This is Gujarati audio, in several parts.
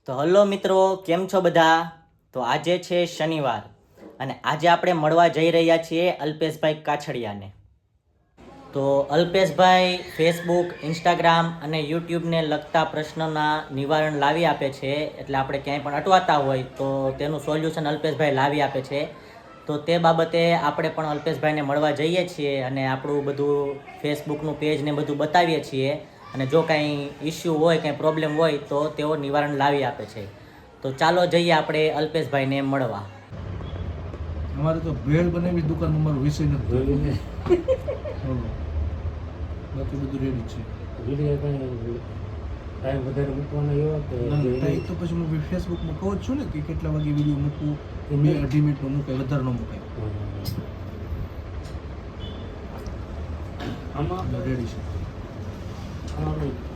તો હલો મિત્રો, કેમ છો બધા? તો આજે છે શનિવાર અને આજે આપણે મળવા જઈ રહ્યા છીએ અલ્પેશભાઈ કાછડિયાને. તો અલ્પેશભાઈ ફેસબુક, ઇન્સ્ટાગ્રામ અને યુટ્યુબને લગતા પ્રશ્નોના નિવારણ લાવી આપે છે. એટલે આપણે ક્યાંય પણ અટવાતા હોય તો તેનું સોલ્યુશન અલ્પેશભાઈ લાવી આપે છે. તો તે બાબતે આપણે પણ અલ્પેશભાઈને મળવા જઈએ છીએ અને આપણું બધું ફેસબુકનું પેજ ને બધું બતાવીએ છીએ. અને જો કાંઈ ઇસ્યુ હોય, કાંઈ પ્રોબ્લેમ હોય તો તેઓ નિવારણ લાવી આપે છે. તો ચાલો જઈએ આપણે અલ્પેશભાઈને મળવા. અમારે તો ભેળ બનાવી દુકાન અમારો વિષય નથી. બાકી બધું રેડી છે. ટાઈમ વધારે મૂકવાનો એવો કે ટાઈમ તો પછી હું ફેસબુકમાં કહું જ છું ને કે કેટલા વાગે વિડીયો મૂકવું, 2-2.5 મિનિટનો મૂકાય, વધારે ન મૂકાય. આમાં રેડી છે.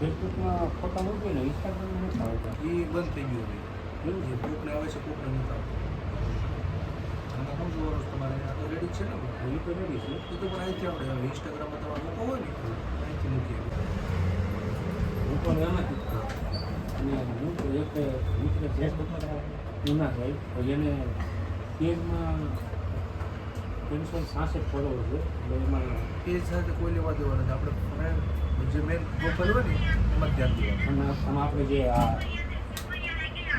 ફેસબુકમાં ફોટા મૂકીએ ને ઇન્સ્ટાગ્રામમાં નથી આવતા. એ બંધ થઈ ગયું હવે. એ કોકને આવે છે, કોકને નથી આવતું. આમાં શું જોવાનું તમારે? આ તો રેડી જ છે ને. એ તો રેડી છે. એ તો પણ અહીંથી આપણે હવે ઇન્સ્ટાગ્રામમાં તમારે મૂકવો હોય ને અહીંથી મૂકીએ. હું પણ એમાંથી જ છું. અને હું તો એક મિત્ર ફેસબુકમાં ના થાય તો એને પેજમાં 366 ફોલોવર છે. એટલે એમાં એ સાથે કોઈ લેવા દેવા નથી. આપણે જે મેન પ્રોફાઇલ હોય ને એમાં જ ધ્યાન દેવાનું. અને આમાં આપણે જે આ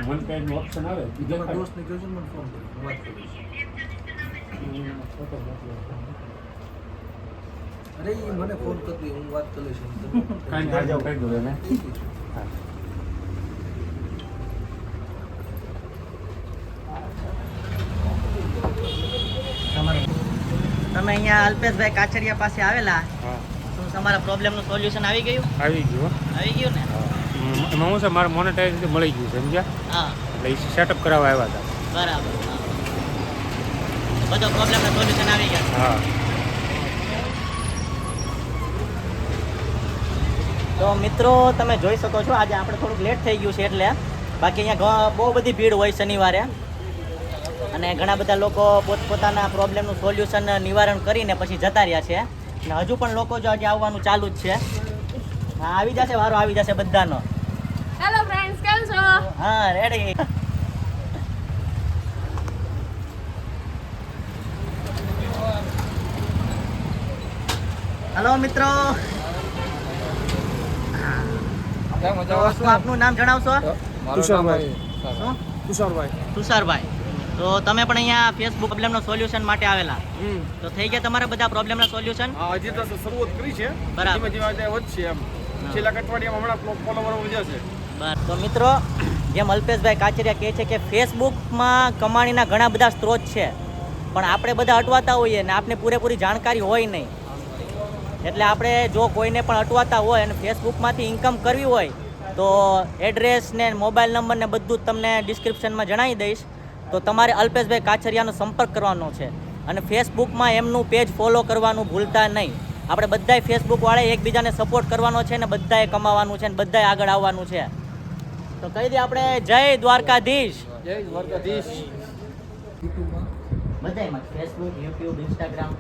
વન ટાઈમનું ઓપ્શન આવે એ તમારા દેખાડે. દોસ્તને કહેજો ને, મને ફોન કરી, હું વાત કરીશ. ફોટો મોકલો. અરે એ મને ફોન કરતી, હું વાત કરી લઈશ. કાંઈ ના જાવ કહી દો એને. હા. તમે અહીંયા અલ્પેશભાઈ કાછડિયા પાસે આવેલા, હા તો તમારા પ્રોબ્લેમનું સોલ્યુશન આવી ગયું? આવી ગયું. આવી ગયું ને? એમાં હું છે, મારે મોનેટાઇઝ મળી ગયું છે, સમજ્યા? હા, એટલે એ સેટઅપ કરાવવા આવ્યા હતા. બરાબર. હા. બધો પ્રોબ્લેમના સોલ્યુશન આવી ગયા. હા. તો મિત્રો, તમે જોઈ શકો છો આજે આપણે થોડુંક લેટ થઈ ગયું છે. એટલે બાકી અહીંયા બહુ બધી ભીડ હોય શનિવારે અને ઘણા બધા લોકો પોતપોતાના પ્રોબ્લેમનું સોલ્યુશન નિવારણ કરીને પછી જતા રહ્યા છે. અને હજુ પણ લોકો જો આજે આવવાનું ચાલુ જ છે. હા, આવી જશે, વારો આવી જશે બધાનો. હેલો ફ્રેન્ડ્સ, કેમ છો? હા, રેડી. હલો મિત્રો, તો શું આપનું નામ જણાવશો? તુષારભાઈ. શું? તુષારભાઈ. તુષારભાઈ. તો તમે પણ અહીંયા ફેસબુક પ્રોબ્લેમનો સોલ્યુશન માટે આવેલા, તો થઈ ગયા તમારા બધા પ્રોબ્લેમના સોલ્યુશન? હા, હજી તો શરૂઆત કરી છે. બરાબર. ધીમે ધીમે વધશે એમ. છેલ્લા અઠવાડિયામાં હમણાં ફોલોવર વધી જશે. બરાબર. તો મિત્રો, જેમ અલ્પેશભાઈ કાછડિયા કહે છે કે ફેસબુકમાં કમાણીના ઘણા બધા સ્ત્રોત છે, પણ આપણે બધા અટવાતા હોઈએ ને આપને પૂરેપૂરી જાણકારી હોય નહીં. એટલે આપણે જો કોઈને પણ અટવાતા હોય અને ફેસબુકમાંથી ઇન્કમ કરવી હોય તો એડ્રેસ ને મોબાઈલ નંબર ને બધું જ તમને ડિસ્ક્રિપ્શનમાં જણાવી દઈશ. તો તમારે અલ્પેશભાઈ કાછડિયાનો સંપર્ક કરવાનો છે અને ફેસબુકમાં એમનું પેજ ફોલો કરવાનું ભૂલતા નહીં. આપણે બધાય ફેસબુકવાળાએ એકબીજાને સપોર્ટ કરવાનો છે ને બધાએ કમાવાનું છે ને બધાએ આગળ આવવાનું છે. તો કહી દઈએ આપણે જય દ્વારકાધીશ. જય દ્વારકાધીશ. બધાયમાં ફેસબુક, યુટ્યુબ, ઇન્સ્ટાગ્રામ.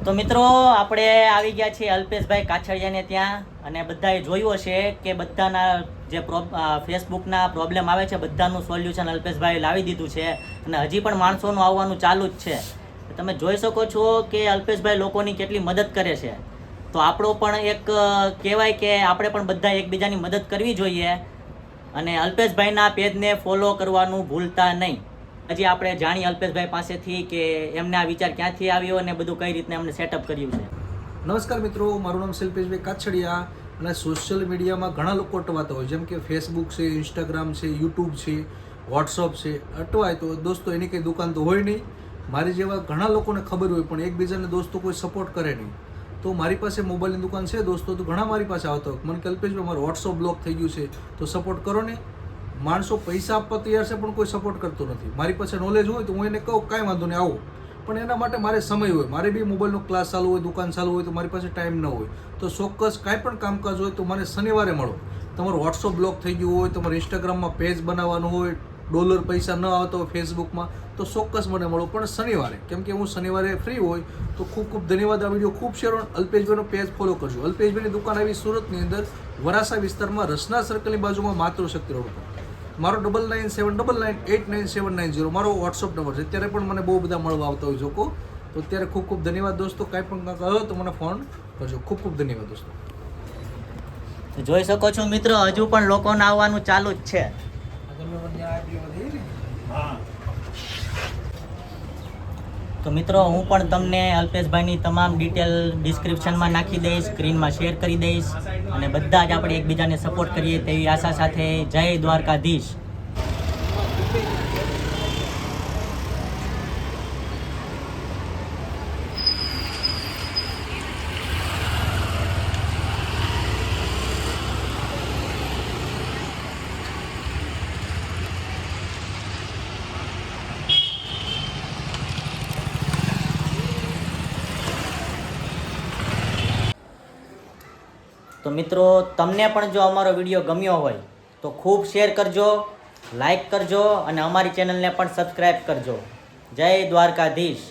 તો મિત્રો, આપણે આવી ગયા છીએ અલ્પેશભાઈ કાછડિયાને ત્યાં અને બધાએ જોયું હશે કે બધાના જે ફેસબુકના પ્રોબ્લેમ આવે છે બધાનું સોલ્યુશન અલ્પેશભાઈ લાવી દીધું છે અને હજી પણ માણસોનું આવવાનું ચાલુ જ છે. તમે જોઈ શકો છો કે અલ્પેશભાઈ લોકોની કેટલી મદદ કરે છે. તો આપણો પણ એક કહેવાય કે આપણે પણ બધા એકબીજાની મદદ કરવી જોઈએ અને અલ્પેશભાઈના પેજને ફોલો કરવાનું ભૂલતા નહીં. હજી આપણે જાણીએ અલ્પેશભાઈ પાસેથી કે એમને આ વિચાર ક્યાંથી આવ્યો અને બધું કઈ રીતના એમને સેટઅપ કર્યું છે. નમસ્કાર મિત્રો, મારું નામ શિલ્પેશભાઈ કાછડિયા અને સોશિયલ મીડિયામાં ઘણા લોકો અટવાતા હોય, જેમ કે ફેસબુક છે, ઇન્સ્ટાગ્રામ છે, યુટ્યુબ છે, વોટ્સઅપ છે. અટવાય તો દોસ્તો એની કંઈ દુકાન તો હોય નહીં. મારી જેવા ઘણા લોકોને ખબર હોય પણ એકબીજાને દોસ્તો કોઈ સપોર્ટ કરે નહીં. તો મારી પાસે મોબાઈલની દુકાન છે દોસ્તો, તો ઘણા મારી પાસે આવતા હોય મને કે અલ્પેશભાઈ મારું વોટ્સઅપ બ્લોક થઈ ગયું છે તો સપોર્ટ કરો ને. માણસો પૈસા આપવા તૈયાર છે પણ કોઈ સપોર્ટ કરતો નથી. મારી પાસે નોલેજ હોય તો હું એને કહું કાંઈ વાંધો નહીં આવો, પણ એના માટે મારે સમય હોય. મારે બી મોબાઈલનો ક્લાસ ચાલુ હોય, દુકાન ચાલુ હોય, તો મારી પાસે ટાઈમ ન હોય. તો ચોક્કસ કાંઈ પણ કામકાજ હોય તો મને શનિવારે મળો. તમારું વોટ્સઅપ બ્લોક થઈ ગયું હોય, તમારે ઇન્સ્ટાગ્રામમાં પેજ બનાવવાનું હોય, ડોલર પૈસા ન આવતા હોય ફેસબુકમાં તો ચોક્કસ મને મળો, પણ શનિવારે, કેમ કે હું શનિવારે ફ્રી હોય. તો ખૂબ ખૂબ ધન્યવાદ. આ વિડીયો ખૂબ શેર કરો. અલ્પેશભાઈનો પેજ ફોલો કરજો. અલ્પેશભાઈની દુકાન આવી સુરતની અંદર વરાસા વિસ્તારમાં રસના સર્કલની બાજુમાં માતૃશક્તિ રોડ પર. મારો 9979989790 મારો વોટ્સઅપ નંબર છે. અત્યારે પણ મને બહુ બધા મળવા આવતા હોય લોકો. તો અત્યારે ખૂબ ખૂબ ધન્યવાદ દોસ્તો. કાંઈ પણ કહો તો મને ફોન કરજો. ખૂબ ખૂબ ધન્યવાદ દોસ્તો. તો જોઈ શકો છો મિત્રો, હજુ પણ લોકોને આવવાનું ચાલુ જ છે. તો મિત્રો હું પણ તમને અલ્પેશભાઈની તમામ ડિટેલ ડિસ્ક્રિપ્શનમાં નાખી દઈશ, સ્ક્રીનમાં શેર કરી દઈશ, અને બધા જ આપણે એકબીજાને સપોર્ટ કરીએ તેવી આશા સાથે જય દ્વારકાધીશ. તો મિત્રો તમને પણ જો અમારો વિડીયો ગમ્યો હોય તો ખૂબ શેર કરજો, લાઈક કરજો અને અમારી ચેનલને પણ સબસ્ક્રાઈબ કરજો. જય દ્વારકાધીશ.